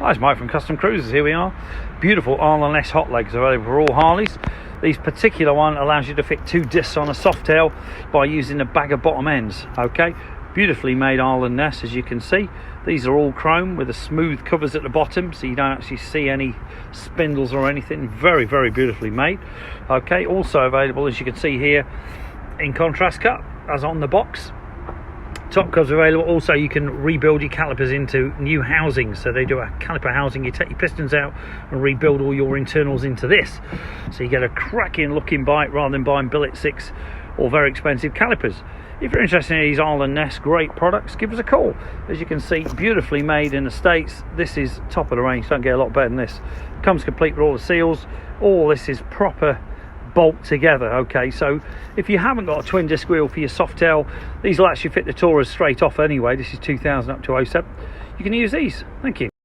Hi, it's Mike from Custom Cruisers. Here we are. Beautiful arlen-ness-hot-legs available for all Harleys. These particular one allows you to fit 2 discs on a soft tail by using a bag of bottom ends. Okay, beautifully made arlen-ness, as you can see. These are all chrome with the smooth covers at the bottom, so you don't actually see any spindles or anything. Very, very beautifully made. Okay, also available, as you can see here, in contrast cut, as on the box. Top covers available. Also, you can rebuild your calipers into new housings. So they do a caliper housing. You take your pistons out and rebuild all your internals into this. So you get a cracking looking bike rather than buying billet 6 or very expensive calipers. If you're interested in these arlen-ness great products, give us a call. As you can see, beautifully made in the States. This is top of the range. Don't get a lot better than this. Comes complete with all the seals. All this is proper bolt together. Okay, so if you haven't got a twin disc wheel for your soft tail, these will actually fit the Tourers straight off anyway. This is 2000 up to 07. You can use these. Thank you.